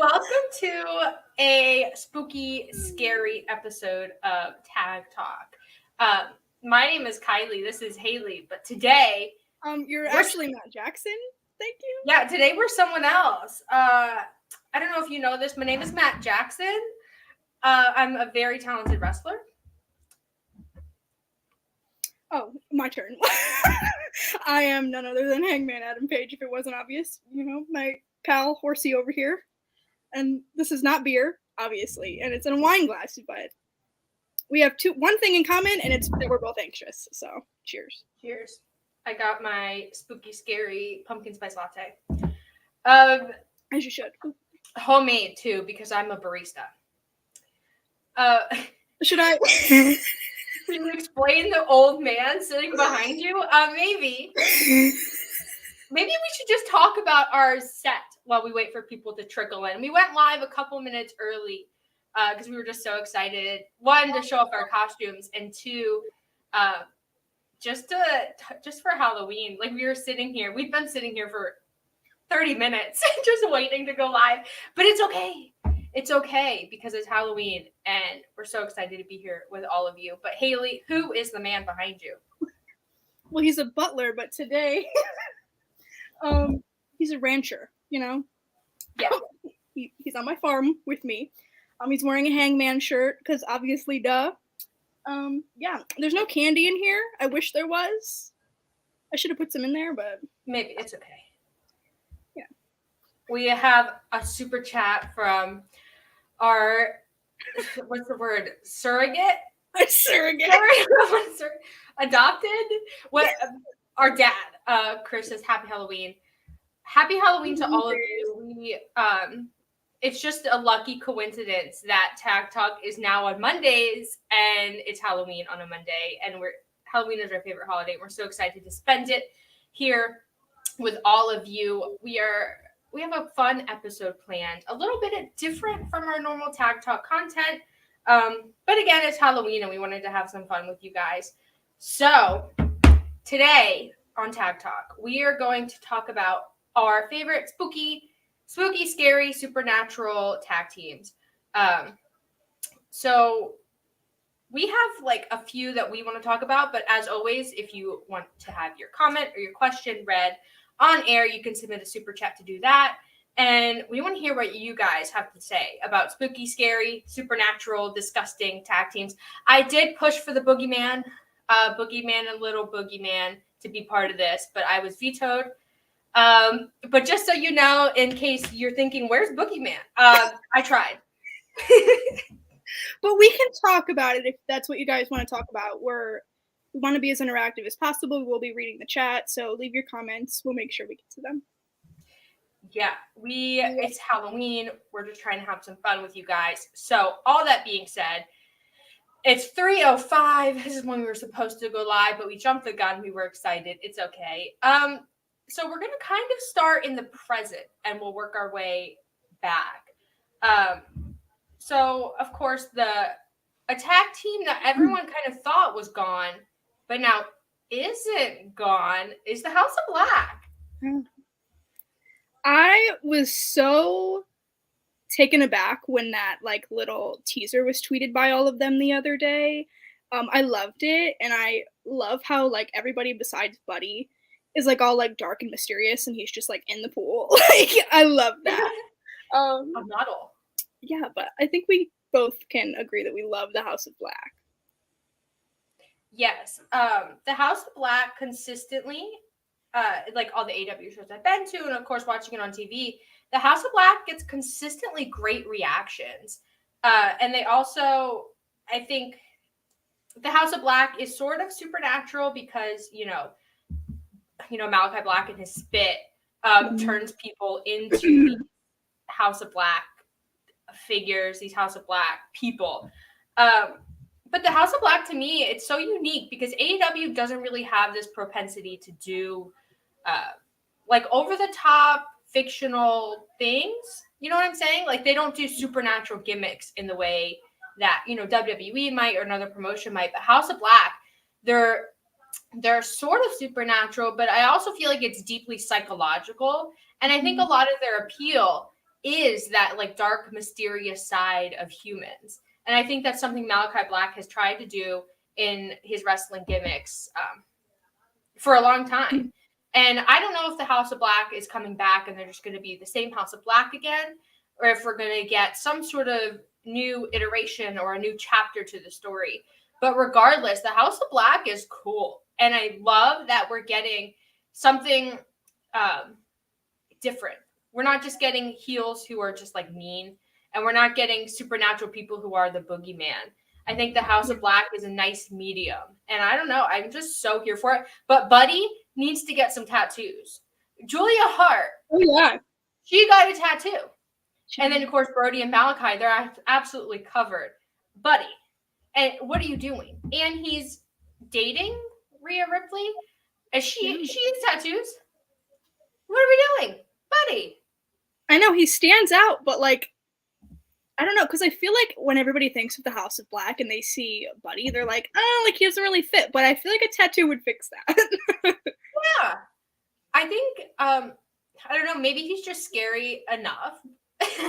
Welcome to a spooky, scary episode of Tag Talk. My name is Kiley. This is Haley. But today, you're actually Matt Jackson. Thank you. Yeah, today we're someone else. I don't know if you know this. My name is Matt Jackson. I'm a very talented wrestler. Oh, my turn. I am none other than Hangman Adam Page, if it wasn't obvious. You know, my pal Horsey over here. And this is not beer, obviously, and it's in a wine glass, but we have one thing in common, and it's that we're both anxious. So, cheers. Cheers. I got my spooky, scary pumpkin spice latte. As you should. Homemade, too, because I'm a barista. Should I... Can you explain the old man sitting behind you? Maybe. Maybe we should just talk about our set while we wait for people to trickle in. We went live a couple minutes early because we were just so excited. One, to show off our costumes, and two, just for Halloween. Like, we were sitting here. We've been sitting here for 30 minutes just waiting to go live. But it's okay. It's okay because it's Halloween, and we're so excited to be here with all of you. But Haley, who is the man behind you? Well, he's a butler, but today, he's a rancher, you know? Yeah. He's on my farm with me. He's wearing a Hangman shirt, because obviously, duh. Yeah, there's no candy in here. I wish there was. I should have put some in there, but... Maybe. It's okay. Yeah. We have a super chat from our, what's the word? Surrogate? Surrogate. Adopted? What? Our dad, Chris, says happy Halloween. Happy Halloween to all of you. It's just a lucky coincidence that Tag Talk is now on Mondays and it's Halloween on a Monday. And Halloween is our favorite holiday. We're so excited to spend it here with all of you. We have a fun episode planned, a little bit different from our normal Tag Talk content. But again, it's Halloween and we wanted to have some fun with you guys. So today on Tag Talk, we are going to talk about our favorite spooky, scary, supernatural tag teams. So we have like a few that we want to talk about, but as always, if you want to have your comment or your question read on air, you can submit a super chat to do that. And we want to hear what you guys have to say about spooky, scary, supernatural, disgusting tag teams. I did push for the Boogeyman and Little Boogeyman to be part of this, but I was vetoed. But just so you know, in case you're thinking, where's Boogeyman? I tried. But we can talk about it if that's what you guys want to talk about. We want to be as interactive as possible. We'll be reading the chat, so leave your comments. We'll make sure we get to them. Yeah, it's Halloween. We're just trying to have some fun with you guys. So all that being said, it's 3:05. This is when we were supposed to go live, but we jumped the gun. We were excited. It's okay. So we're going to kind of start in the present and we'll work our way back. So, of course, a tag team that everyone kind of thought was gone, but now isn't gone, is the House of Black. I was so taken aback when that little teaser was tweeted by all of them the other day. I loved it, and I love how everybody besides Buddy is all dark and mysterious, and he's just in the pool. I love that. A model. Yeah, but I think we both can agree that we love the House of Black. Yes, the House of Black consistently, all the AW shows I've been to, and of course watching it on TV, the House of Black gets consistently great reactions. And they also, I think, the House of Black is sort of supernatural because, Malachi Black and his spit turns people into House of Black figures, these House of Black people. But the House of Black, to me, it's so unique because AEW doesn't really have this propensity to do over-the-top fictional things. You know what I'm saying? They don't do supernatural gimmicks in the way that, WWE might or another promotion might. But House of Black, they're sort of supernatural, but I also feel like it's deeply psychological. And I think a lot of their appeal is that like dark, mysterious side of humans. And I think that's something Malachi Black has tried to do in his wrestling gimmicks for a long time. And I don't know if the House of Black is coming back and they're just going to be the same House of Black again, or if we're going to get some sort of new iteration or a new chapter to the story. But regardless, the House of Black is cool. And I love that we're getting something different. We're not just getting heels who are just like mean, and we're not getting supernatural people who are the boogeyman. I think the House of Black is a nice medium. And I don't know, I'm just so here for it. But Buddy needs to get some tattoos. Julia Hart. Oh, yeah. She got a tattoo. And then, of course, Brody and Malachi, they're absolutely covered. Buddy, and what are you doing? And he's dating Rhea Ripley? And she has tattoos? What are we doing? Buddy. I know, he stands out, but like, I don't know, because I feel like when everybody thinks of the House of Black and they see Buddy, they're like, oh, like he doesn't really fit. But I feel like a tattoo would fix that. Yeah. I think, I don't know, maybe he's just scary enough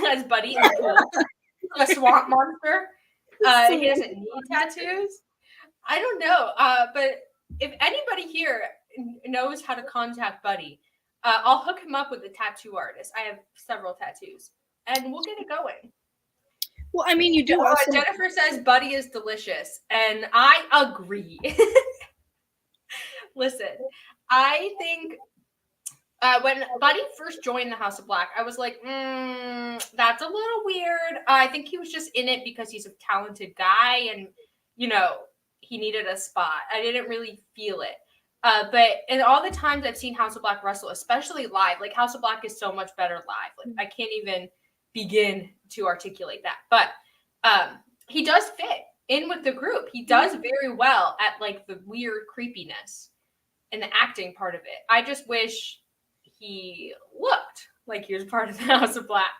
as Buddy in the pool. A swamp monster. He doesn't need tattoos. I don't know. But if anybody here knows how to contact Buddy, I'll hook him up with a tattoo artist. I have several tattoos, and we'll get it going. Well, I mean, you do. Also Jennifer says Buddy is delicious, and I agree. Listen, I think when Buddy first joined the House of Black, I was like, that's a little weird. I think he was just in it because he's a talented guy, and he needed a spot. I didn't really feel it. But in all the times I've seen House of Black wrestle, especially live, like House of Black is so much better live. Like I can't even begin to articulate that. But he does fit in with the group. He does very well at like the weird creepiness and the acting part of it. I just wish he looked like he was part of the House of Black.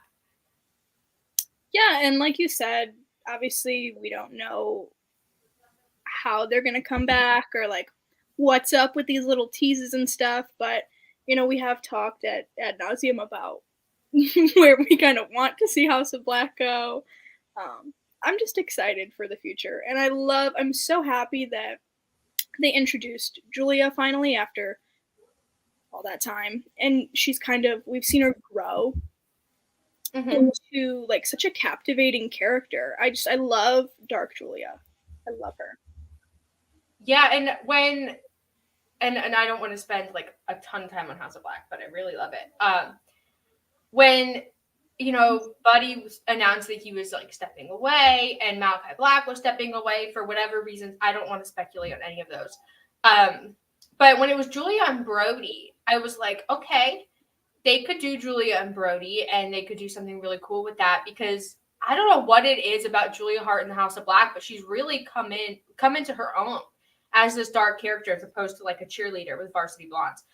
Yeah, and like you said, obviously we don't know how they're going to come back or like what's up with these little teases and stuff, but we have talked ad nauseum about where we kind of want to see House of Black go. I'm just excited for the future, and I'm so happy that they introduced Julia finally after all that time, and we've seen her grow into like such a captivating character. I love Dark Julia. I love her. Yeah, and I don't want to spend like a ton of time on House of Black, but I really love it. When Buddy announced that he was like stepping away, and Malachi Black was stepping away for whatever reasons, I don't want to speculate on any of those. But when it was Julia and Brody, I was like, okay, they could do Julia and Brody, and they could do something really cool with that, because I don't know what it is about Julia Hart in the House of Black, but she's really come into her own as this dark character as opposed to like a cheerleader with Varsity Blondes.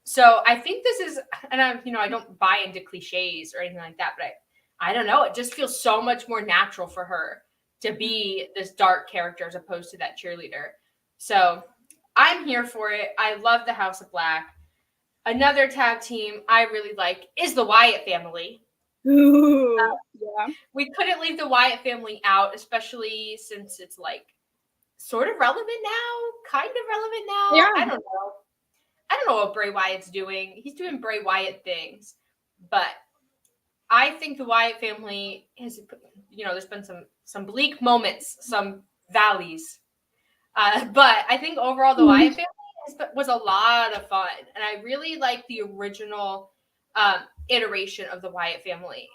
So I think this is, and I don't buy into cliches or anything like that, but I don't know. It just feels so much more natural for her to be this dark character as opposed to that cheerleader. So I'm here for it. I love the House of Black. Another tag team I really like is the Wyatt family. Ooh, yeah. We couldn't leave the Wyatt family out, especially since it's like sort of relevant now, kind of relevant now. Yeah. I don't know what Bray Wyatt's doing. He's doing Bray Wyatt things, but I think the Wyatt family has, there's been some bleak moments, some valleys, but I think overall the Wyatt family was a lot of fun, and I really like the original iteration of the Wyatt family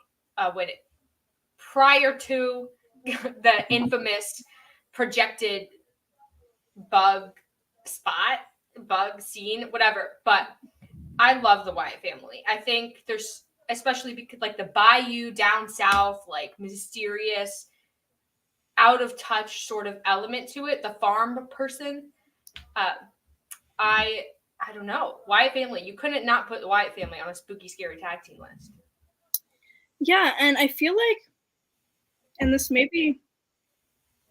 prior to the infamous projected bug scene, whatever. But I love the Wyatt family. I think there's, especially because like the Bayou down south, like mysterious, out of touch sort of element to it, the farm person. I don't know. Wyatt family. You couldn't not put the Wyatt family on a spooky, scary tag team list. Yeah, and I feel like, and this may be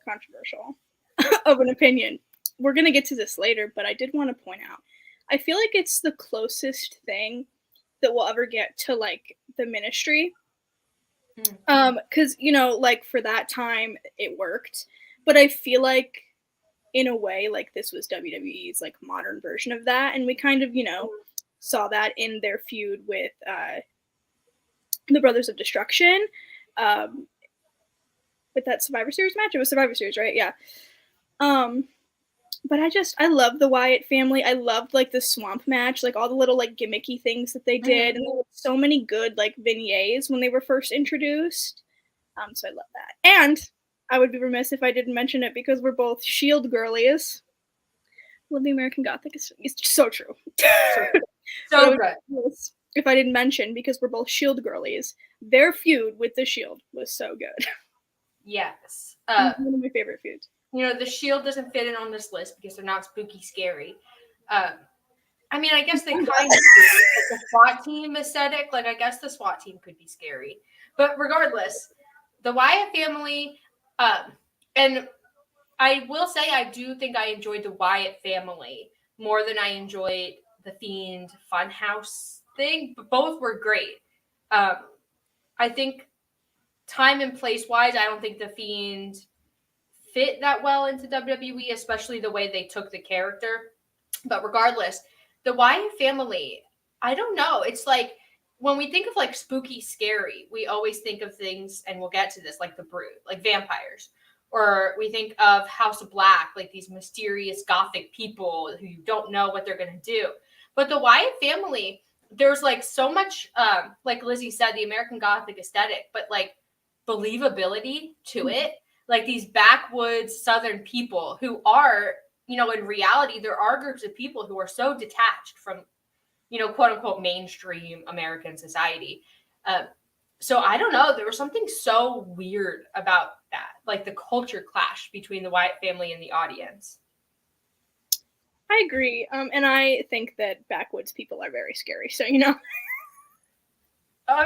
controversial of an opinion, we're going to get to this later, but I did want to point out, I feel like it's the closest thing that we'll ever get to like the Ministry. Mm. Because you know, like for that time it worked, but I feel like in a way like this was WWE's like modern version of that, and we kind of, you know, saw that in their feud with the Brothers of Destruction. Um, with that Survivor Series match. It was Survivor Series, right? Yeah. But I love the Wyatt family. I loved like the swamp match, like all the little like gimmicky things that they did, and there were so many good like vignettes when they were first introduced. So I love that. And I would be remiss if I didn't mention it because we're both Shield girlies. Love the American Gothic. It's just so true. So good. If I didn't mention, because we're both Shield girlies, their feud with the Shield was so good. Yes. One of my favorite feuds. You know, the Shield doesn't fit in on this list because they're not spooky scary. I mean, I guess they kind of do. Like the SWAT team aesthetic, like I guess the SWAT team could be scary. But regardless, the Wyatt family, and I will say I do think I enjoyed the Wyatt family more than I enjoyed the Fiend Funhouse thing, but both were great. I think time and place wise, I don't think the Fiend fit that well into WWE, especially the way they took the character. But regardless, the Wyatt family, I don't know. It's like when we think of like spooky scary, we always think of things, and we'll get to this, like the Brood, like vampires. Or we think of House of Black, like these mysterious gothic people who you don't know what they're going to do. But the Wyatt family, there's like so much, like Lizzie said, the American Gothic aesthetic, but like believability to it. Like these backwoods Southern people who are, you know, in reality, there are groups of people who are so detached from, you know, quote unquote, mainstream American society. So I don't know. There was something so weird about that, like the culture clash between the Wyatt family and the audience. I agree. And I think that backwoods people are very scary. So, you know. I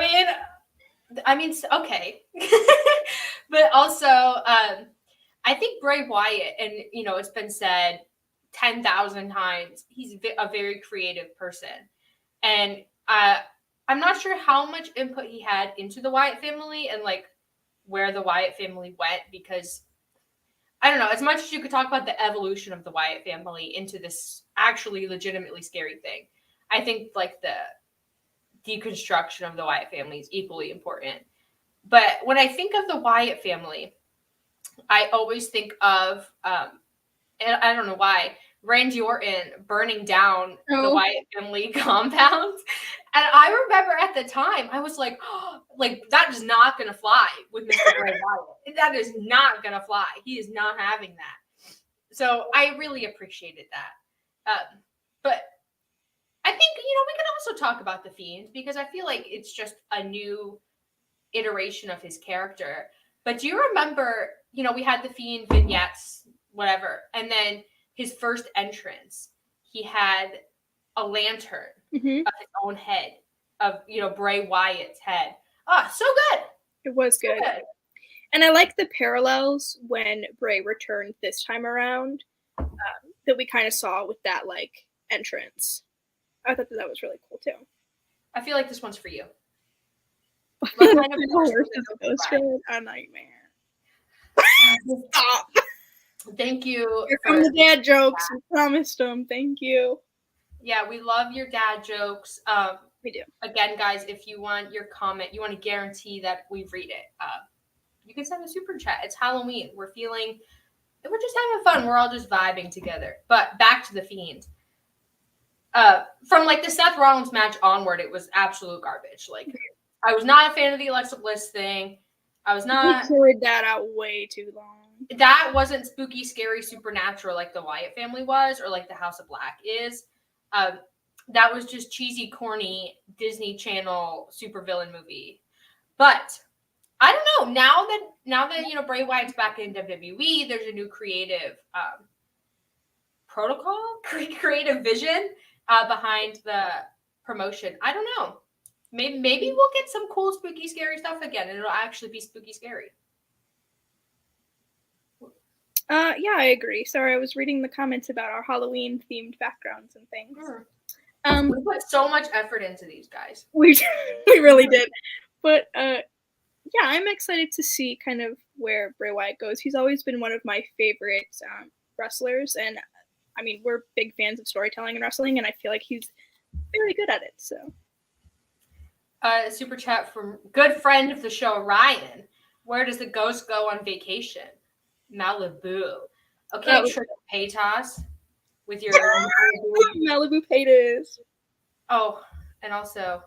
mean, okay. But also, I think Bray Wyatt, and, you know, it's been said 10,000 times, he's a very creative person. And I'm not sure how much input he had into the Wyatt family and like where the Wyatt family went, because I don't know, as much as you could talk about the evolution of the Wyatt family into this actually legitimately scary thing, I think like the deconstruction of the Wyatt family is equally important. But when I think of the Wyatt family, I always think of, and I don't know why, Randy Orton burning down the Wyatt family compound. And I remember at the time, I was like, oh, like that is not going to fly with Mr. Bray Wyatt. That is not going to fly. He is not having that. So I really appreciated that. But I think, you know, we can also talk about The Fiend because I feel like it's just a new iteration of his character. But do you remember, you know, we had The Fiend vignettes, whatever, and then his first entrance, he had a lantern of his own head, of, you know, Bray Wyatt's head. Ah, so good. It was good. And I like the parallels when Bray returned this time around, that we kind of saw with that like entrance. I thought that was really cool too. I feel like this one's for you. What kind of Ghost Ride? A nightmare. Stop. Thank you. Here come the dad jokes. We promised them. Thank you. Yeah, we love your dad jokes. We do. Again, guys, if you want your comment, you want to guarantee that we read it, you can send a super chat. It's Halloween. We're just having fun. We're all just vibing together. But back to The Fiend. From like the Seth Rollins match onward, it was absolute garbage. Like, I was not a fan of the Alexa Bliss thing. I was not. We carried that out way too long. That wasn't spooky, scary, supernatural like the Wyatt family was, or like the House of Black is. That was just cheesy, corny Disney Channel supervillain movie. But I don't know. Now that you know Bray Wyatt's back in WWE, there's a new creative protocol, creative vision behind the promotion. I don't know. Maybe we'll get some cool, spooky, scary stuff again, and it'll actually be spooky, scary. Yeah, I agree. Sorry, I was reading the comments about our Halloween themed backgrounds and things. We put so much effort into these guys. We really did. But yeah, I'm excited to see kind of where Bray Wyatt goes. He's always been one of my favorite wrestlers, and I mean, we're big fans of storytelling and wrestling, and I feel like he's very good at it. So, super chat from good friend of the show, Ryan. Where does the ghost go on vacation? Malibu. Okay, Triple Paytas with your Malibu Paytas. Oh, and also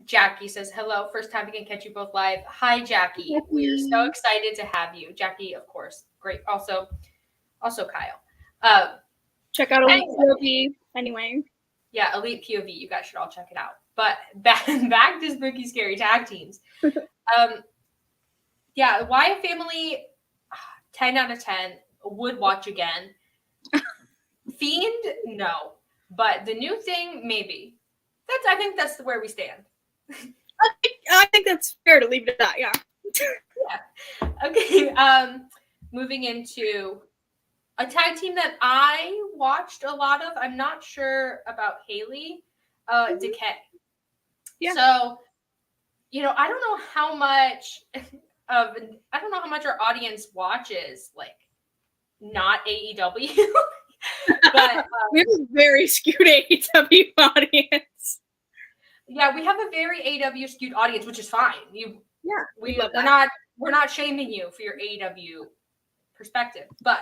Jackie says, hello, first time we can catch you both live. Hi, Jackie. We're so excited to have you. Jackie, of course. Great. Also Kyle. Check out Elite POV anyway. Yeah, Elite POV. You guys should all check it out. But back to Spooky Scary Tag Teams. Yeah, Wyatt Family, 10 out of 10. Would watch again. Fiend, no. But the new thing, maybe. I think that's where we stand. I think that's fair to leave it at that, yeah. Yeah. Okay. Moving into a tag team that I watched a lot of. I'm not sure about Haley. Decay. Yeah. So, I don't know how much our audience watches like not AEW. But we have a very skewed AEW audience. Yeah, we have a very AEW skewed audience, which is fine. We love that. We're not shaming you for your AEW perspective, but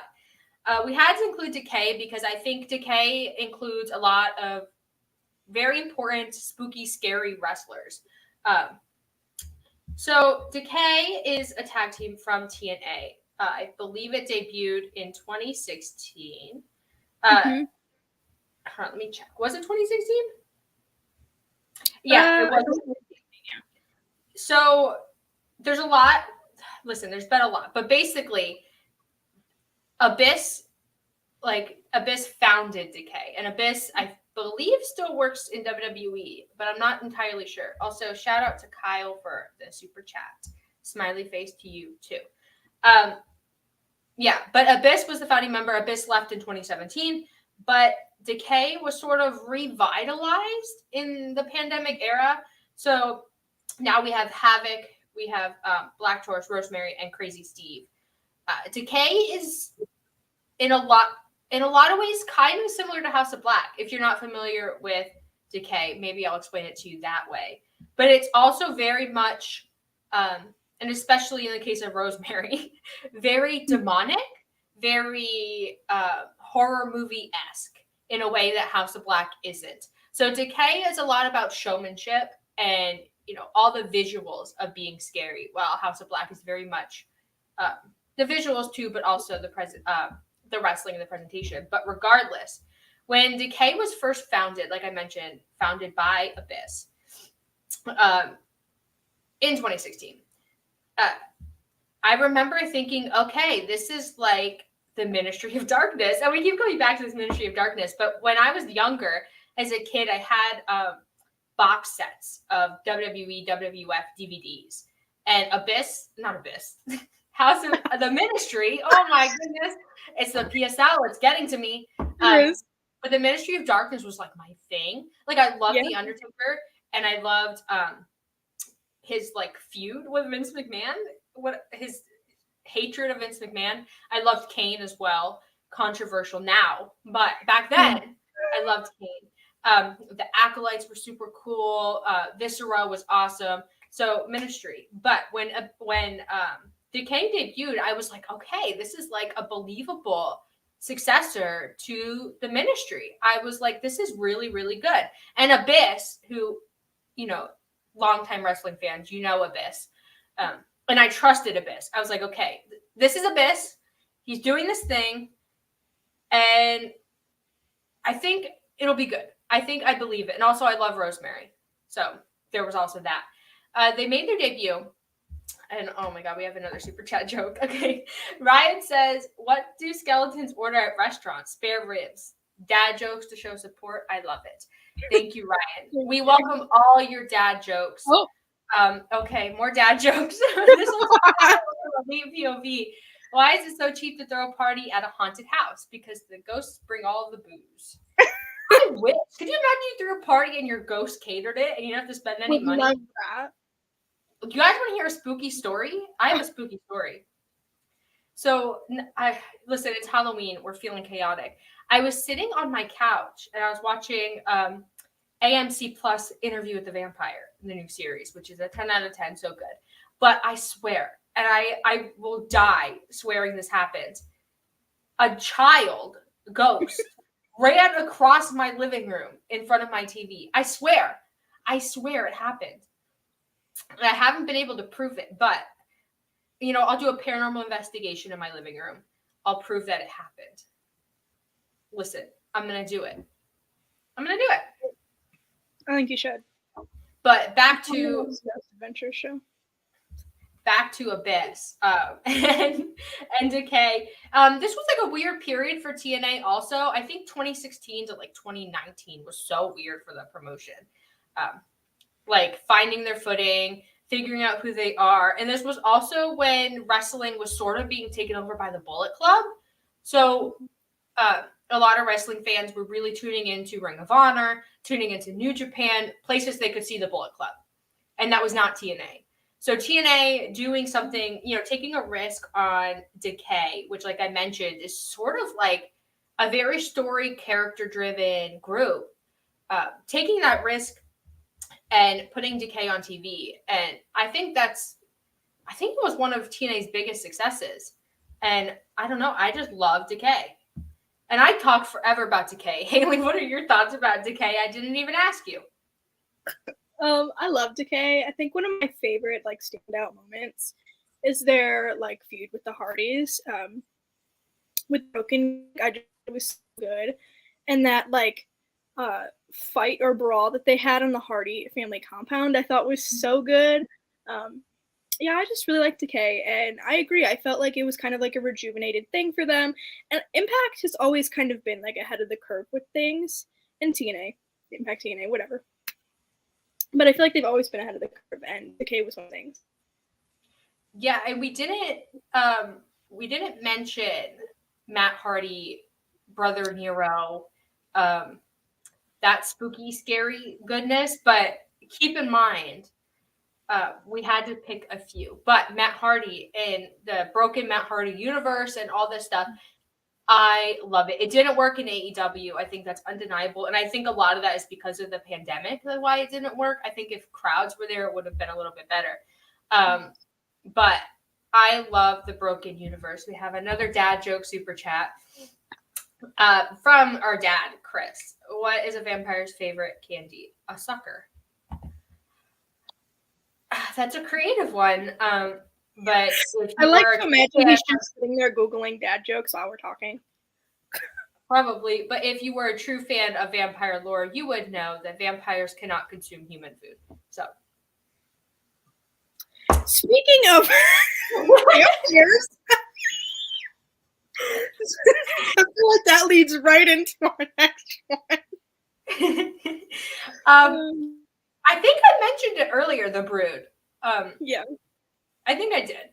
we had to include Decay because I think Decay includes a lot of very important, spooky, scary wrestlers. So Decay is a tag team from TNA. I believe it debuted in 2016. Let me check. Was it 2016? Yeah, it was. So there's a lot. Listen, there's been a lot, but basically, Abyss founded Decay, and Abyss, I believe, still works in WWE, but I'm not entirely sure. Also, shout out to Kyle for the super chat. Smiley face to you too. Yeah, but Abyss was the founding member. Abyss left in 2017, but Decay was sort of revitalized in the pandemic era. So now we have Havoc, we have Black Taurus, Rosemary, and Crazy Steve. Decay is in a lot of ways kind of similar to House of Black. If you're not familiar with Decay, maybe I'll explain it to you that way. But it's also very much, and especially in the case of Rosemary, very demonic, very horror movie-esque in a way that House of Black isn't. So Decay is a lot about showmanship and all the visuals of being scary, while House of Black is very much the visuals too, but also the wrestling and the presentation. But regardless, when Decay was first founded, like I mentioned, founded by Abyss in 2016, I remember thinking, okay, this is like the Ministry of Darkness. And we keep going back to this Ministry of Darkness. But when I was younger, as a kid, I had box sets of WWE, WWF DVDs. And House of the Ministry. Oh my goodness. It's the PSL. It's getting to me. But the Ministry of Darkness was like my thing. Like I loved The Undertaker, and I loved his like feud with Vince McMahon. His hatred of Vince McMahon. I loved Kane as well. Controversial now, but back then I loved Kane. The Acolytes were super cool. Viscera was awesome. So Ministry. But when Decay debuted, I was like, okay, this is like a believable successor to the Ministry. I was like, this is really, really good. And Abyss, who, longtime wrestling fans, Abyss. And I trusted Abyss. I was like, okay, this is Abyss. He's doing this thing. And I think it'll be good. I believe it. And also I love Rosemary. So there was also that. They made their debut. And oh my God, we have another super chat joke. Okay. Ryan says, what do skeletons order at restaurants? Spare ribs. Dad jokes to show support. I love it. Thank you, Ryan. We welcome all your dad jokes. Oh. Okay, more dad jokes. This was Elite POV. Why is it so cheap to throw a party at a haunted house? Because the ghosts bring all the booze. I wish. Could you imagine you threw a party and your ghost catered it and you don't have to spend any Would money? love that. You guys want to hear a spooky story? I have a spooky story. So, listen, it's Halloween. We're feeling chaotic. I was sitting on my couch and I was watching AMC Plus Interview with the Vampire, the new series, which is a 10 out of 10, so good. But I swear, and I will die swearing this happened, a child ghost ran across my living room in front of my TV. I swear it happened. And I haven't been able to prove it, but I'll do a paranormal investigation in my living room. I'll prove that it happened. Listen, I'm going to do it. I think you should. But back to Adventure show. Back to Abyss and Decay. This was like a weird period for TNA also. I think 2016 to like 2019 was so weird for the promotion. Like finding their footing, figuring out who they are. And this was also when wrestling was sort of being taken over by the Bullet Club. So a lot of wrestling fans were really tuning into Ring of Honor, tuning into New Japan, places they could see the Bullet Club. And that was not TNA. So TNA doing something, taking a risk on Decay, which like I mentioned is sort of like a very story character-driven group. Taking that risk and putting Decay on TV. And I think it was one of TNA's biggest successes. And I don't know, I just love Decay. And I talk forever about Decay. Haley, what are your thoughts about Decay? I didn't even ask you. I love Decay. I think one of my favorite like standout moments is their like feud with the Hardys. With Broken, it was so good. And that like fight or brawl that they had on the Hardy family compound, I thought was so good. Yeah, I just really like Decay, and I agree. I felt like it was kind of like a rejuvenated thing for them. And Impact has always kind of been like ahead of the curve with things, and Impact TNA, whatever. But I feel like they've always been ahead of the curve, and Decay was one of the things. Yeah, and we didn't mention Matt Hardy, Brother Nero, that spooky, scary goodness. But keep in mind, we had to pick a few. But Matt Hardy in the broken Matt Hardy universe and all this stuff, I love it. It didn't work in AEW. I think that's undeniable. And I think a lot of that is because of the pandemic. That's why it didn't work. I think if crowds were there, it would have been a little bit better. But I love the broken universe. We have another dad joke super chat from our dad, Chris. What is a vampire's favorite candy? A sucker. That's a creative one. But I like to imagine he's just sitting there Googling dad jokes while we're talking. Probably. But if you were a true fan of vampire lore, you would know that vampires cannot consume human food. So. Speaking of vampires, I feel like that leads right into our next one. I think I mentioned it earlier, The Brood. Yeah. I think I did.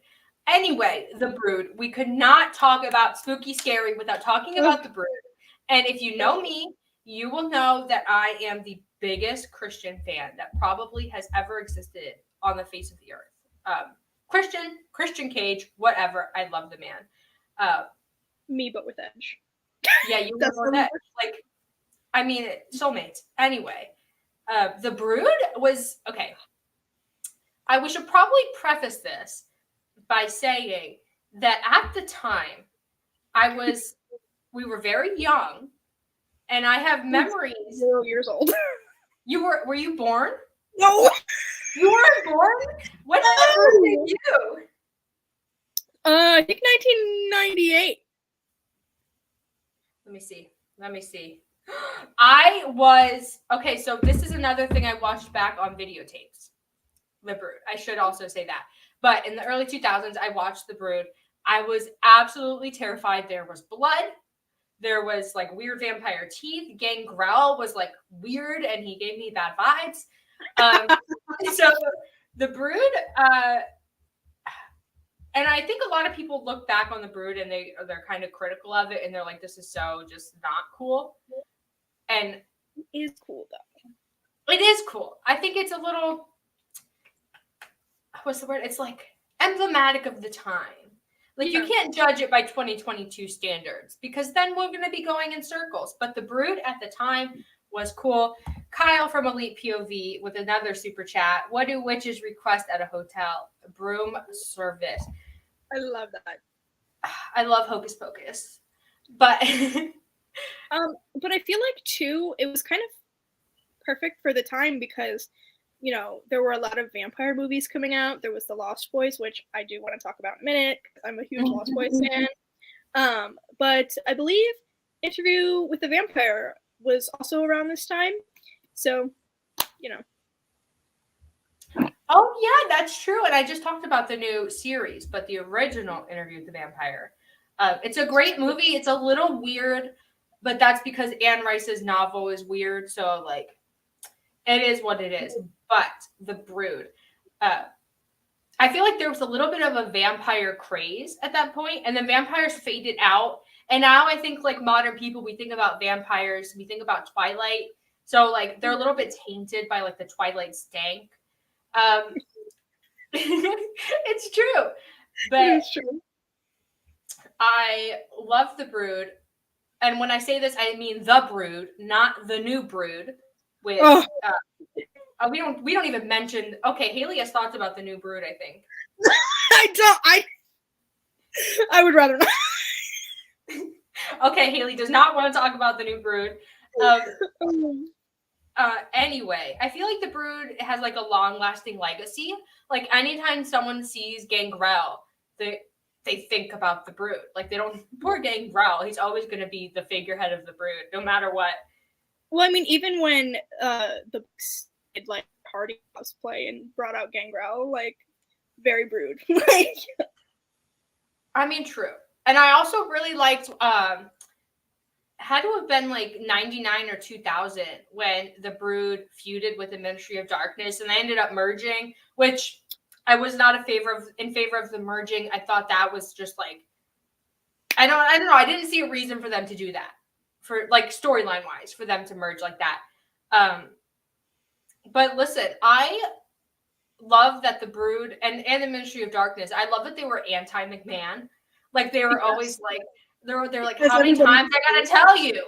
Anyway, The Brood. We could not talk about Spooky Scary without talking about The Brood. And if you know me, you will know that I am the biggest Christian fan that probably has ever existed on the face of the earth. Christian Cage, whatever. I love the man. Me, but with Edge. Yeah, you would know that. Like, I mean, soulmates. Anyway, The Brood was okay. I should probably preface this by saying that at the time, we were very young, and I have memories. 0 years old. Were you born? No. You weren't born? When did The Brood debut? I think 1998. Let me see. I was okay. So this is another thing I watched back on videotapes. The Brood. I should also say that. But in the early 2000s, I watched The Brood. I was absolutely terrified. There was blood. There was like weird vampire teeth. Gangrel was like weird, and he gave me bad vibes. So The Brood, and I think a lot of people look back on The Brood and they're kind of critical of it, and they're like, "This is so just not cool." And is cool though. It is cool. I think it's a little, what's the word? It's like emblematic of the time. Like you can't judge it by 2022 standards because then we're going to be going in circles. But the Brood at the time was cool. Kyle from Elite POV with another super chat. What do witches request at a hotel? Broom service. I love that. I love Hocus Pocus. But but I feel like too, it was kind of perfect for the time because, you know, there were a lot of vampire movies coming out. There was The Lost Boys, which I do want to talk about in a minute. I'm a huge Lost Boys fan. But I believe Interview with the Vampire was also around this time. So, you know. Oh, yeah, that's true. And I just talked about the new series, but the original Interview with the Vampire. It's a great movie. It's a little weird, but that's because Anne Rice's novel is weird. So, like, it is what it is. But The Brood, I feel like there was a little bit of a vampire craze at that point, and then vampires faded out. And now I think, like, modern people, we think about vampires, we think about Twilight. So, like, they're a little bit tainted by, like, the Twilight stank. It's true. But It's true. I love The Brood. And when I say this, I mean The Brood, not the new Brood. With we don't even mention. Okay, Haley has thoughts about the new Brood, I think. I would rather not. Okay, Haley does not want to talk about the new Brood. Anyway, I feel like the Brood has like a long-lasting legacy. Like anytime someone sees Gangrel, they think about the Brood. Like they don't. Poor Gangrel, he's always going to be the figurehead of the Brood, no matter what. Well, I mean, even when the books did like Hardy cosplay and brought out Gangrel, like very Brood. Like, I mean, true. And I also really liked. Had to have been like 99 or 2000 when the Brood feuded with the Ministry of Darkness, and they ended up merging, which I was not in favor of the merging. I thought that was just like I don't know. I didn't see a reason for them to do that, for like storyline wise, for them to merge like that. But listen, I love that the Brood and the Ministry of Darkness, I love that they were anti-McMahon. Like they were always like they're like, how many times I gotta tell you?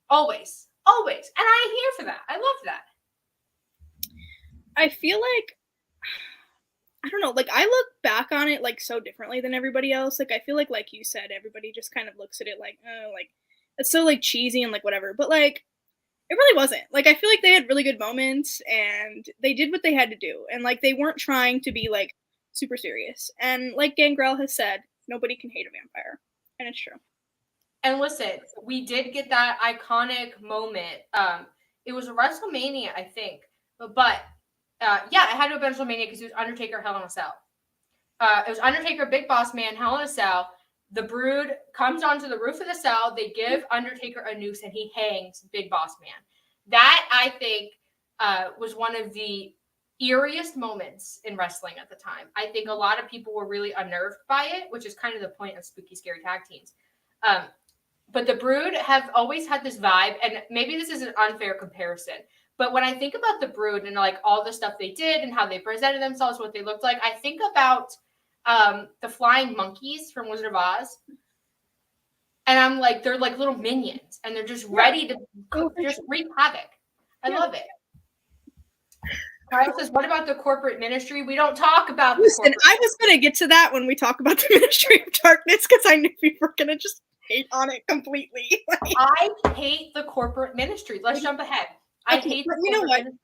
Always. And I'm here for that. I love that. I feel like I don't know, like I look back on it like so differently than everybody else. Like I feel like you said, everybody just kind of looks at it like it's so like cheesy and like whatever. But like it really wasn't. Like I feel like they had really good moments and they did what they had to do. And like they weren't trying to be like super serious. And like Gangrel has said, nobody can hate a vampire. And it's true. And listen, we did get that iconic moment. It was a WrestleMania, I think. But yeah, it had to have been WrestleMania because it was Undertaker Hell in a Cell. It was Undertaker, Big Boss Man, Hell in a Cell. The Brood comes onto the roof of the cell. They give Undertaker a noose and he hangs Big Boss Man. That, I think, was one of the eeriest moments in wrestling at the time. I think a lot of people were really unnerved by it, which is kind of the point of spooky, scary tag teams. But the Brood have always had this vibe, and maybe this is an unfair comparison, but when I think about the Brood and like all the stuff they did and how they presented themselves, what they looked like, I think about the flying monkeys from Wizard of Oz. And I'm like, they're like little minions, and they're just ready to just wreak havoc. I love it. Kyle says, what about the corporate ministry? We don't talk about the corporate. I was going to get to that when we talk about the Ministry of Darkness, because I knew we were going to just hate on it completely. I hate the corporate ministry. Let's jump ahead. I hate the corporate ministry.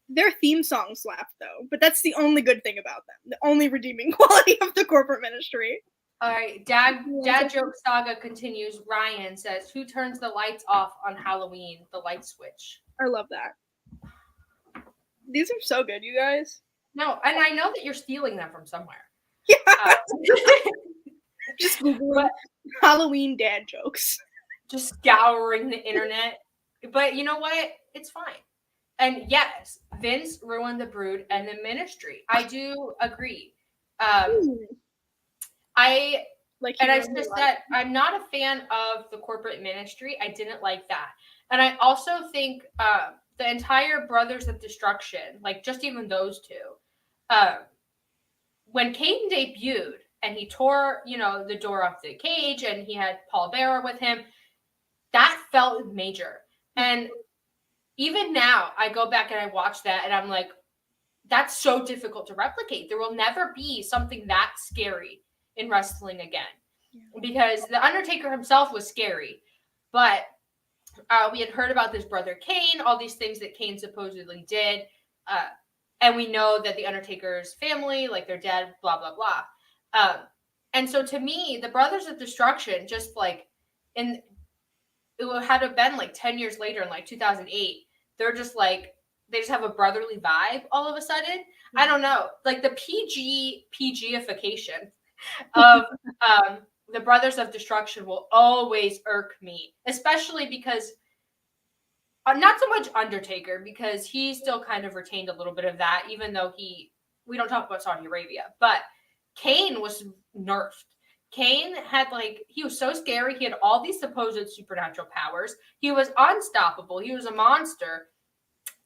Their theme song slapped, though, but that's the only good thing about them. The only redeeming quality of the corporate ministry. All right, Dad Joke Saga continues. Ryan says, who turns the lights off on Halloween? The light switch. I love that. These are so good, you guys. No, and I know that you're stealing them from somewhere. Yeah. Just Googling Halloween dad jokes. Just scouring the internet. But you know what? It's fine. And yes, Vince ruined the Brood and the ministry. I do agree. I just said I'm not a fan of the corporate ministry. I didn't like that. And I also think the entire Brothers of Destruction, like just even those two, when Kane debuted and he tore, the door off the cage and he had Paul Bearer with him, that felt major. And even now, I go back and I watch that and I'm like, that's so difficult to replicate. There will never be something that scary in wrestling again. Yeah. Because The Undertaker himself was scary. But we had heard about this brother Kane, all these things that Kane supposedly did. And we know that The Undertaker's family, like they're dead, blah, blah, blah. And so to me, the Brothers of Destruction, just like it had to have been like 10 years later in like 2008, they're just like, they just have a brotherly vibe all of a sudden. Mm-hmm. I don't know. Like the PG-ification of the Brothers of Destruction will always irk me, especially because not so much Undertaker, because he still kind of retained a little bit of that, even though we don't talk about Saudi Arabia, but Kane was nerfed. Kane had he was so scary. He had all these supposed supernatural powers. He was unstoppable. He was a monster.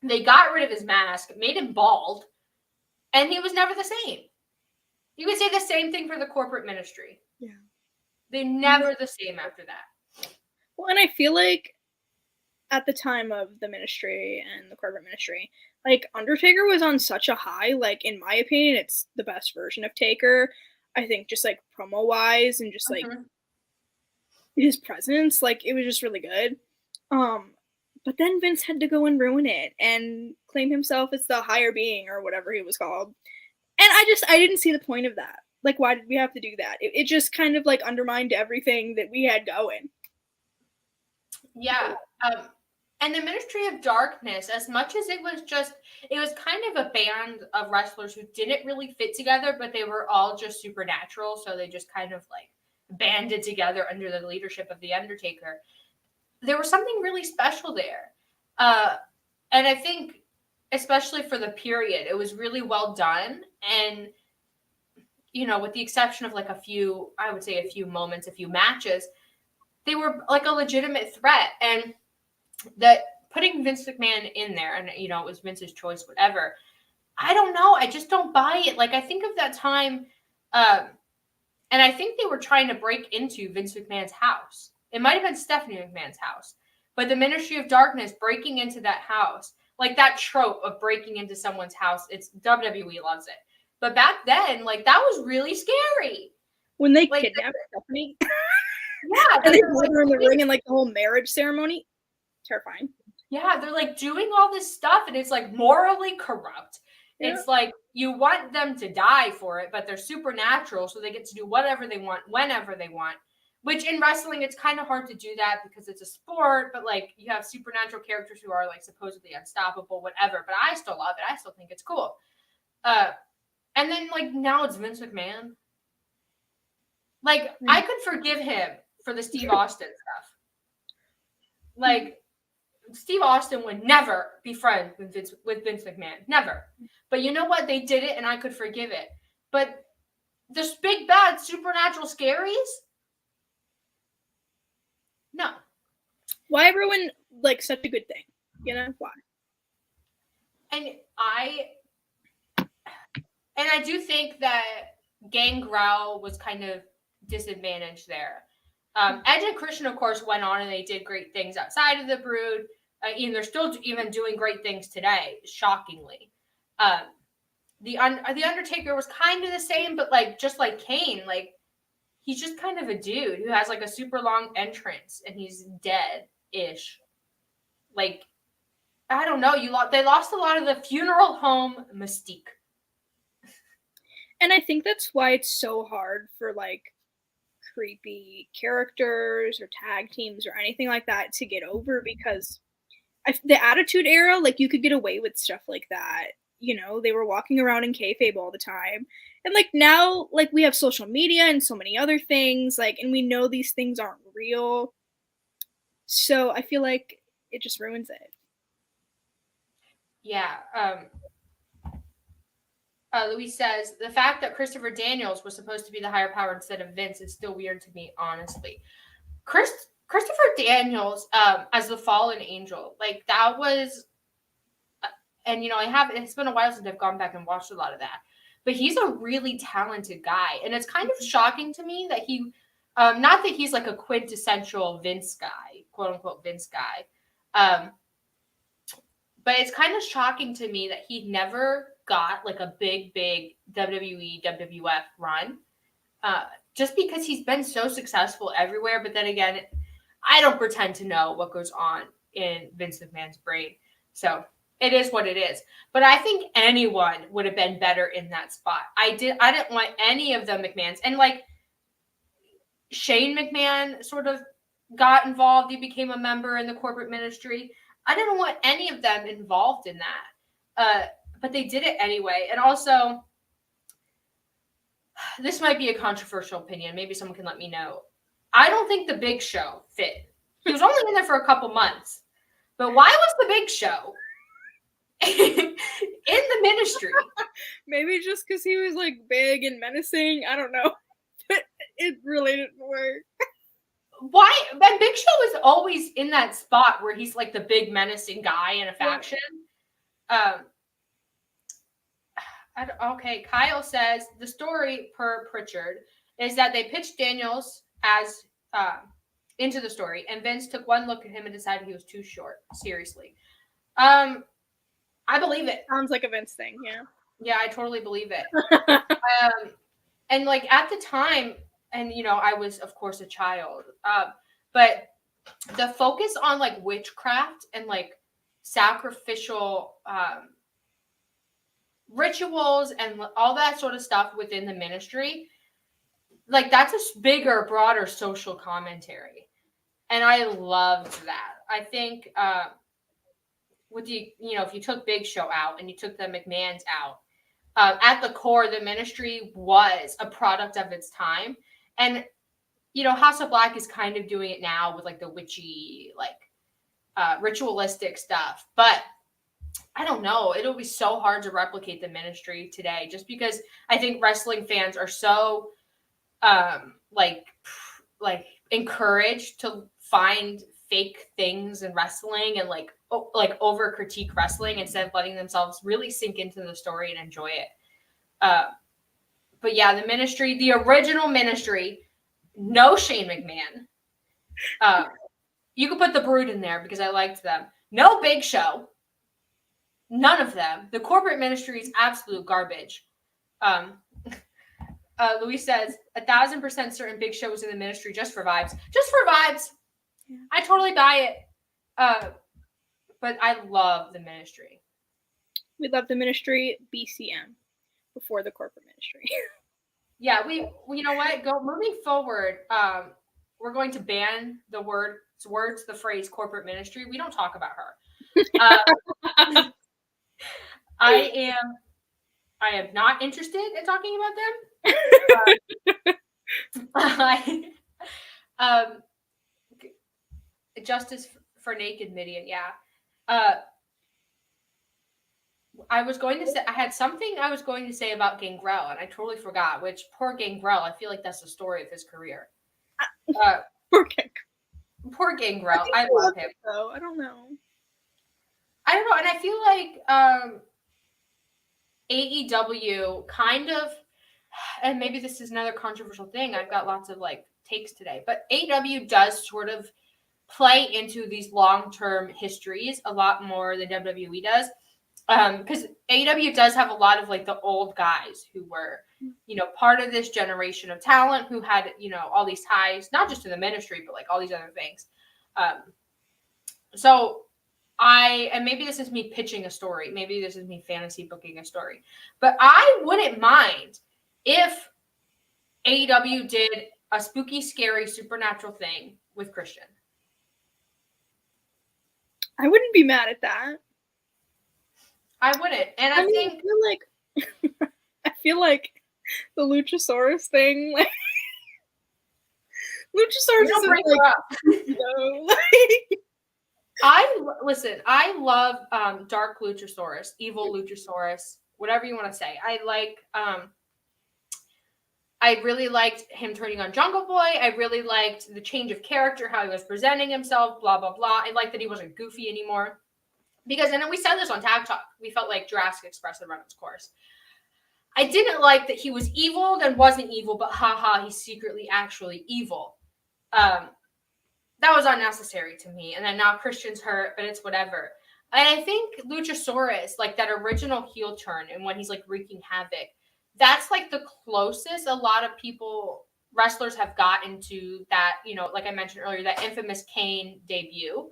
They got rid of his mask, made him bald, and he was never the same. You could say the same thing for the corporate ministry. Yeah. They're never the same after that. Well, and I feel like at the time of the ministry and the corporate ministry, Undertaker was on such a high. In my opinion, it's the best version of Taker. I think just promo wise and just his presence, it was just really good. But then Vince had to go and ruin it and claim himself as the higher being or whatever he was called. And I didn't see the point of that. Why did we have to do that? It just kind of undermined everything that we had going. Yeah. And the Ministry of Darkness, as much as it was kind of a band of wrestlers who didn't really fit together, but they were all just supernatural. So they just kind of banded together under the leadership of The Undertaker. There was something really special there. And I think, especially for the period, it was really well done. And, with the exception of a few moments, a few matches, they were a legitimate threat. And that putting Vince McMahon in there, and, it was Vince's choice, whatever, I don't know. I just don't buy it. I think of that time, and I think they were trying to break into Vince McMahon's house. It might have been Stephanie McMahon's house, but the Ministry of Darkness breaking into that house, that trope of breaking into someone's house, it's WWE loves it. But back then, that was really scary. When they kidnapped Stephanie. Yeah. And they put her in the ring and the whole marriage ceremony. Terrifying. Yeah, they're doing all this stuff and it's morally corrupt. Yeah. It's you want them to die for it, but they're supernatural, so they get to do whatever they want, whenever they want. Which in wrestling, it's kind of hard to do that because it's a sport, but you have supernatural characters who are supposedly unstoppable, whatever. But I still love it. I still think it's cool. And then now it's Vince McMahon. I could forgive him for the Steve Austin stuff. Steve Austin would never be friends with Vince McMahon. Never. But you know what? They did it and I could forgive it. But this big bad supernatural scaries? No. Why ruin such a good thing? Why? And I do think that Gangrel was kind of disadvantaged there. Edge and Christian, of course, went on and they did great things outside of the Brood. They're still even doing great things today, shockingly. The Undertaker was kind of the same, but just like Kane, he's just kind of a dude who has a super long entrance and he's dead-ish. I don't know. They lost a lot of the funeral home mystique. And I think that's why it's so hard for creepy characters or tag teams or anything like that to get over, because the Attitude Era, you could get away with stuff like that. They were walking around in kayfabe all the time. And now, we have social media and so many other things, and we know these things aren't real. So I feel like it just ruins it. Yeah. Louise says, the fact that Christopher Daniels was supposed to be the higher power instead of Vince is still weird to me, honestly. Christopher Daniels as the fallen angel, like that was, and it's been a while since I've gone back and watched a lot of that, but he's a really talented guy, and it's kind of shocking to me that he, not that he's like a quintessential Vince guy, quote unquote Vince guy, but it's kind of shocking to me that he never got like a big WWE WWF run, just because he's been so successful everywhere. But then again, I don't pretend to know what goes on in Vince McMahon's brain. So it is what it is. But I think anyone would have been better in that spot. I didn't want any of the McMahons. And like Shane McMahon sort of got involved. He became a member in the corporate ministry. I didn't want any of them involved in that. But they did it anyway. And also, this might be a controversial opinion. Maybe someone can let me know. I don't think the Big Show fit. He was only in there for a couple months. But why was the Big Show in the ministry? Maybe just because he was like big and menacing. I don't know. But it really didn't work. Why? But Big Show is always in that spot where he's like the big menacing guy in a faction. Okay, Kyle says the story per Pritchard is that they pitched Daniels as into the story, and Vince took one look at him and decided he was too short. Seriously, I believe it. Sounds like a Vince thing, yeah. Yeah, I totally believe it. And like at the time, and I was of course a child, but the focus on like witchcraft and like sacrificial rituals and all that sort of stuff within the ministry, like that's a bigger, broader social commentary, and I loved that. I think with the if you took Big Show out and you took the McMahons out, at the core the ministry was a product of its time, and House of Black is kind of doing it now with like the witchy, like ritualistic stuff, but I don't know. It'll be so hard to replicate the ministry today, just because I think wrestling fans are so like encouraged to find fake things in wrestling and like over critique wrestling instead of letting themselves really sink into the story and enjoy it. But yeah, the ministry, the original ministry, no Shane McMahon. You could put the Brood in there because I liked them. No Big Show. None of them. The corporate ministry is absolute garbage. Luis says 1,000% certain Big Show was in the ministry just for vibes. Just for vibes. Yeah. I totally buy it. But I love the ministry. We love the ministry BCM before the corporate ministry. Yeah, we you know what? Moving forward, we're going to ban the the phrase corporate ministry. We don't talk about her. I am not interested in talking about them. Justice for Naked Midian, yeah. I was going to say I had something I was going to say about Gangrel, and I totally forgot. Which poor Gangrel, I feel like that's the story of his career. Poor Gangrel. I love him. Though I don't know, and I feel like AEW kind of, and maybe this is another controversial thing. I've got lots of like takes today, but AEW does sort of play into these long-term histories a lot more than WWE does. Because AEW does have a lot of like the old guys who were, part of this generation of talent who had, all these ties, not just to the ministry, but like all these other things. And maybe this is me pitching a story. Maybe this is me fantasy booking a story, but I wouldn't mind if AEW did a spooky, scary, supernatural thing with Christian. I wouldn't be mad at that. I wouldn't. And I feel like the Luchasaurus thing, like Luchasaurus don't bring her up. I love Dark Luchasaurus, Evil Luchasaurus, whatever you want to say. I like I really liked him turning on Jungle Boy. I really liked the change of character, how he was presenting himself, blah, blah, blah. I liked that he wasn't goofy anymore. Because, and then we said this on Tag Talk, we felt like Jurassic Express had run its course. I didn't like that he was evil, then wasn't evil, but haha, he's secretly actually evil. That was unnecessary to me. And then now Christian's hurt, but it's whatever. And I think Luchasaurus, like that original heel turn and when he's like wreaking havoc, that's like the closest a lot of wrestlers have gotten to that, you know, like I mentioned earlier, that infamous Kane debut,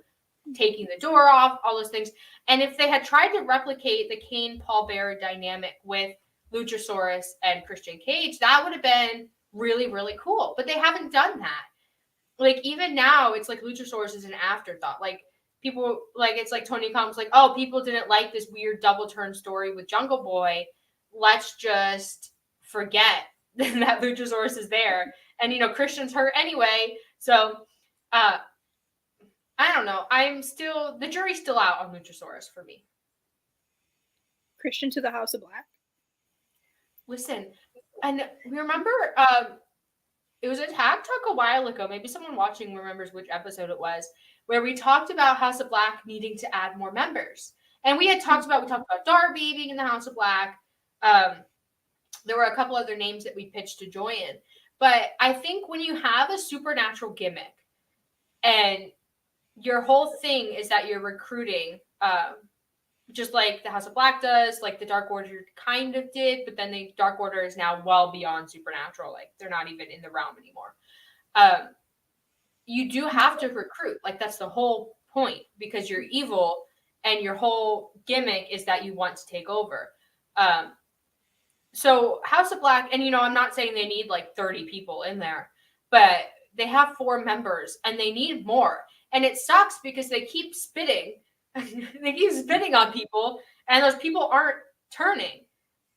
taking the door off, all those things. And if they had tried to replicate the Kane-Paul Bearer dynamic with Luchasaurus and Christian Cage, that would have been really, really cool. But they haven't done that. Like, even now, it's like Luchasaurus is an afterthought. Like, people, like, it's like Tony Khan's like, oh, people didn't like this weird double turn story with Jungle Boy. Let's just forget that Luchasaurus is there. And, you know, Christian's hurt anyway. So, I don't know. The jury's still out on Luchasaurus for me. Christian to the House of Black. Listen, and we remember, it was a Tag Talk a while ago. Maybe someone watching remembers which episode it was, where we talked about House of Black needing to add more members. And we talked about Darby being in the House of Black. There were a couple other names that we pitched to join. But I think when you have a supernatural gimmick and your whole thing is that you're recruiting, just like the House of Black does, like the Dark Order kind of did, but then the Dark Order is now well beyond supernatural. Like, they're not even in the realm anymore. You do have to recruit. Like, that's the whole point, because you're evil and your whole gimmick is that you want to take over. So House of Black, and, you know, I'm not saying they need like 30 people in there, but they have 4 members and they need more. And it sucks because they keep spitting. They keep spitting on people, and those people aren't turning.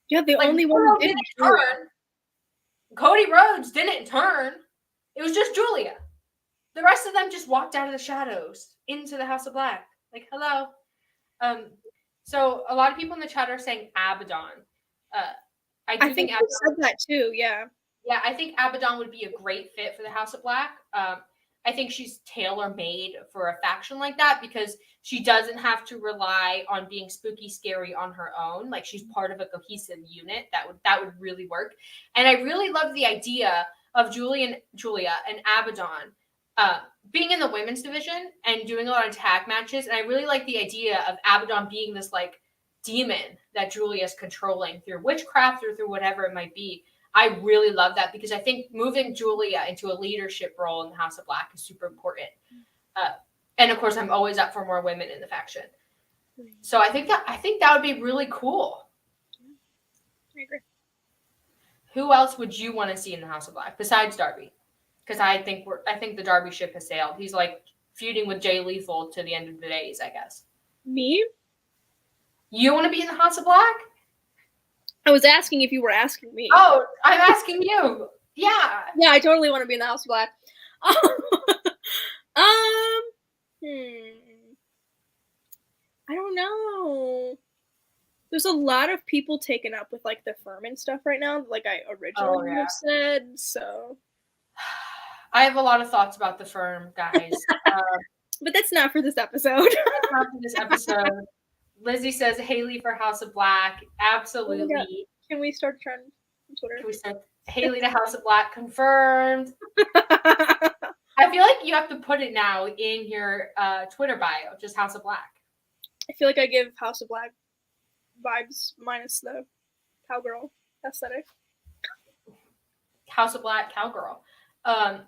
Yeah, the only one who didn't turn. Cody Rhodes didn't turn. It was just Julia. The rest of them just walked out of the shadows into the House of Black. Like, hello. So a lot of people in the chat are saying Abaddon. I think you said that too. Yeah. Yeah, I think Abaddon would be a great fit for the House of Black. I think she's tailor-made for a faction like that because she doesn't have to rely on being spooky scary on her own. Like, she's part of a cohesive unit that would really work. And I really love the idea of Julia and Abaddon being in the women's division and doing a lot of tag matches. And I really like the idea of Abaddon being this like demon that Julia's controlling through witchcraft or through whatever it might be. I really love that because I think moving Julia into a leadership role in the House of Black is super important. And of course, I'm always up for more women in the faction. So I think that would be really cool. I agree. Who else would you want to see in the House of Black besides Darby? Because I think the Darby ship has sailed. He's like feuding with Jay Lethal to the end of the days, I guess. Me? You want to be in the House of Black? I was asking if you were asking me. Oh, I'm asking you. Yeah. Yeah, I totally want to be in the House of Black. I don't know. There's a lot of people taken up with like the firm and stuff right now, like I originally would have said. So I have a lot of thoughts about the firm, guys. But that's not for this episode. That's not for this episode. Lizzie says Haley for House of Black. Absolutely. Can we start a trend on Twitter? Can we start Haley to House of Black confirmed? I feel like you have to put it now in your Twitter bio, just House of Black. I feel like I give House of Black vibes minus the cowgirl aesthetic. House of Black cowgirl. I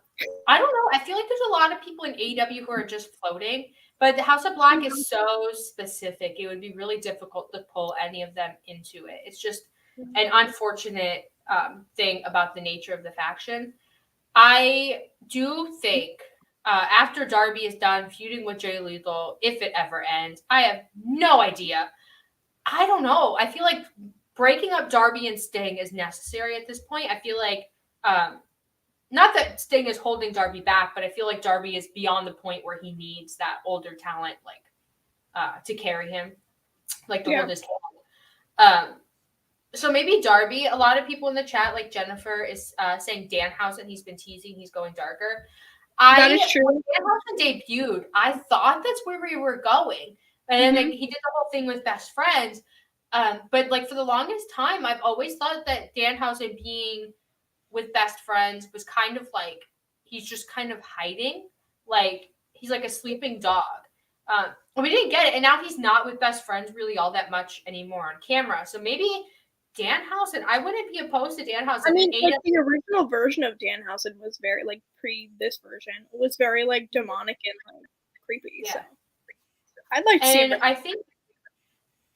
don't know. I feel like there's a lot of people in AEW who are just floating, but the House of Black is so specific. It would be really difficult to pull any of them into it. It's just an unfortunate thing about the nature of the faction. I do think after Darby is done feuding with Jay Lethal, if it ever ends, I have no idea. I don't know. I feel like breaking up Darby and Sting is necessary at this point. I feel like not that Sting is holding Darby back, but I feel like Darby is beyond the point where he needs that older talent, like to carry him, like to hold his hand. So maybe Darby. A lot of people in the chat, like Jennifer, is saying Danhausen. He's been teasing. He's going darker. That is true. When Danhausen debuted, I thought that's where we were going, and then like, he did the whole thing with best friends. But like for the longest time, I've always thought that Danhausen being with best friends was kind of like he's just kind of hiding, like he's like a sleeping dog. We didn't get it, and now he's not with best friends really all that much anymore on camera. So maybe Danhausen. I wouldn't be opposed to Danhausen. I mean, like the original version of Danhausen was very like this version. It was very like demonic and like creepy. Yeah. So I'd like to see it.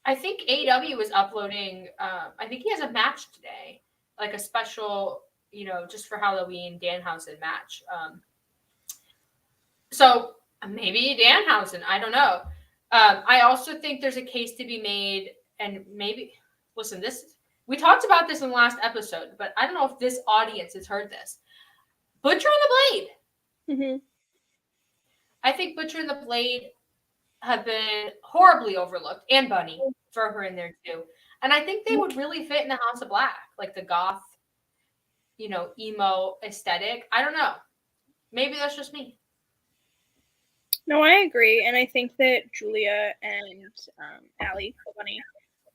I think AEW was uploading. I think he has a match today, like a special, just for Halloween Danhausen match. So maybe Danhausen. I don't know. I also think there's a case to be made, and maybe listen. We talked about this in the last episode, but I don't know if this audience has heard this. Butcher and the Blade. Mm-hmm. I think Butcher and the Blade have been horribly overlooked, and Bunny, throw her in there too. And I think they would really fit in the House of Black, like the goth, emo aesthetic. I don't know. Maybe that's just me. No, I agree, and I think that Julia and Allie, Bunny,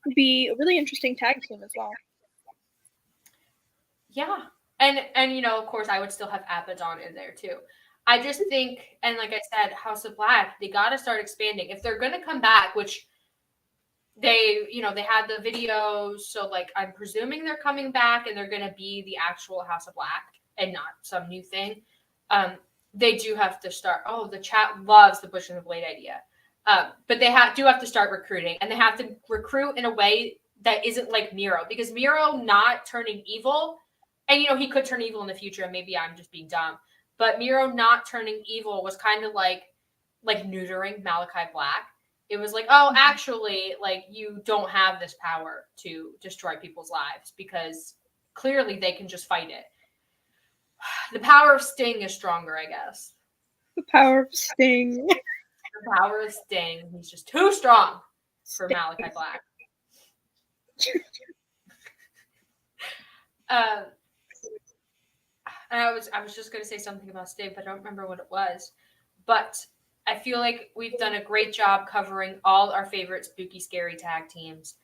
would be a really interesting tag team as well. Yeah, and of course, I would still have Abaddon in there too. I just think, and like I said, House of Black, they got to start expanding. If they're going to come back, which they had the videos, so like I'm presuming they're coming back and they're going to be the actual House of Black and not some new thing. They do have to start. Oh, the chat loves the Bush and the Blade idea. But they do have to start recruiting, and they have to recruit in a way that isn't like Miro, because Miro not turning evil, and he could turn evil in the future, and maybe I'm just being dumb. But Miro not turning evil was kind of like neutering Malachi Black. It was like, oh, actually, like you don't have this power to destroy people's lives because clearly they can just fight it. The power of Sting is stronger, I guess. The power of Sting. The power of Sting. He's just too strong for Malachi Black. And I was just going to say something about Sting, but I don't remember what it was. But I feel like we've done a great job covering all our favorite spooky, scary tag teams.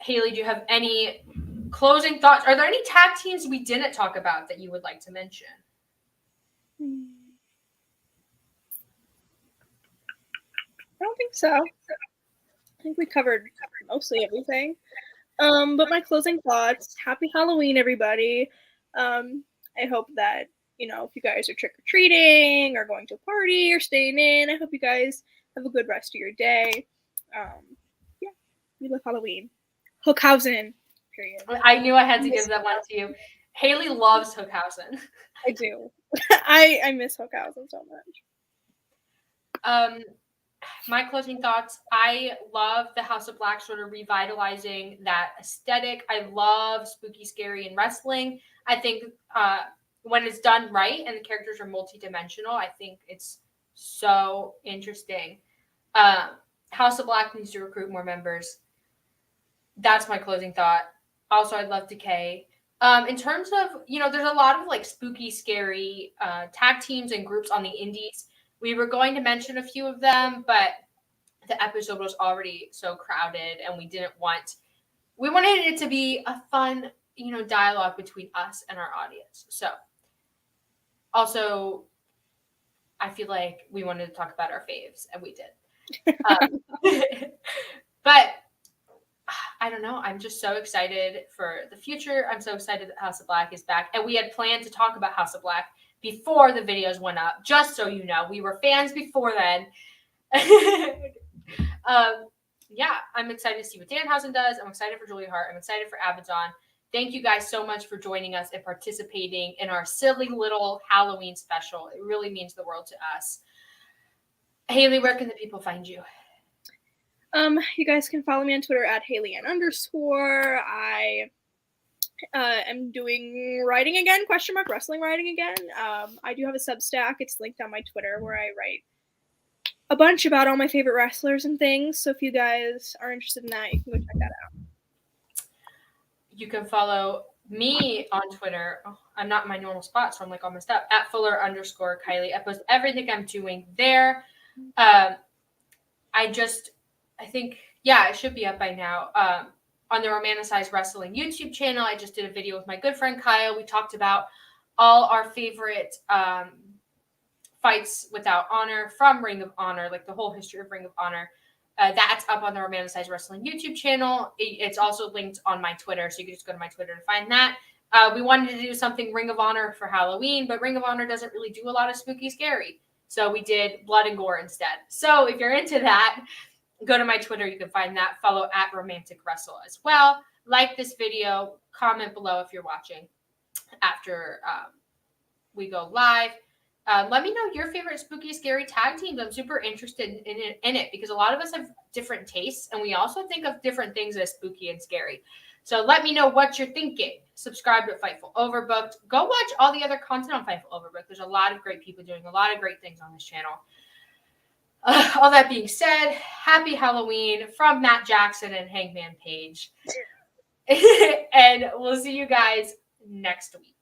Haley, do you have any closing thoughts? Are there any tag teams we didn't talk about that you would like to mention? I don't think so. I think we covered mostly everything. But my closing thoughts, happy Halloween, everybody. I hope that, if you guys are trick-or-treating or going to a party or staying in, I hope you guys have a good rest of your day. Yeah, we love Halloween. Hookhausen, period. I knew I had to give that one to you. Haley loves Hookhausen. I do. I miss Hookhausen so much. My closing thoughts, I love the House of Black sort of revitalizing that aesthetic. I love spooky, scary, and wrestling. I think when it's done right and the characters are multidimensional, I think it's so interesting. House of Black needs to recruit more members. That's my closing thought. Also, I'd love Decay. In terms of, there's a lot of like spooky, scary tag teams and groups on the indies. We were going to mention a few of them, but the episode was already so crowded, and we wanted it to be a fun, dialogue between us and our audience. So also, I feel like we wanted to talk about our faves, and we did. But I don't know. I'm just so excited for the future. I'm so excited that House of Black is back. And we had planned to talk about House of Black before the videos went up, just so you know. We were fans before then. Yeah, I'm excited to see what Danhausen does. I'm excited for Julia Hart. I'm excited for Abaddon. Thank you guys so much for joining us and participating in our silly little Halloween special. It really means the world to us. Haley, where can the people find you? You guys can follow me on Twitter at @HaleyAn_. I am doing writing again, wrestling writing again. I do have a Substack. It's linked on my Twitter where I write a bunch about all my favorite wrestlers and things. So if you guys are interested in that, you can go check that out. you can follow me on Twitter. Oh, I'm not in my normal spot, so I'm like all messed up. At Fuller_Kiley. I post everything I'm doing there. I think, it should be up by now. On the Romanticized Wrestling YouTube channel, I just did a video with my good friend Kyle. We talked about all our favorite fights without honor from Ring of Honor, like the whole history of Ring of Honor. That's up on the Romanticized Wrestling YouTube channel. It's also linked on my Twitter, so you can just go to my Twitter to find that. We wanted to do something Ring of Honor for Halloween, but Ring of Honor doesn't really do a lot of spooky scary. So we did blood and gore instead. So if you're into that, go to my Twitter. You can find that. Follow at Romantic Wrestle as well. Like this video. Comment below if you're watching after we go live. Let me know your favorite spooky, scary tag teams. I'm super interested in it because a lot of us have different tastes, and we also think of different things as spooky and scary. So let me know what you're thinking. Subscribe to Fightful Overbooked. Go watch all the other content on Fightful Overbooked. There's a lot of great people doing a lot of great things on this channel. All that being said, happy Halloween from Matt Jackson and Hangman Page. And we'll see you guys next week.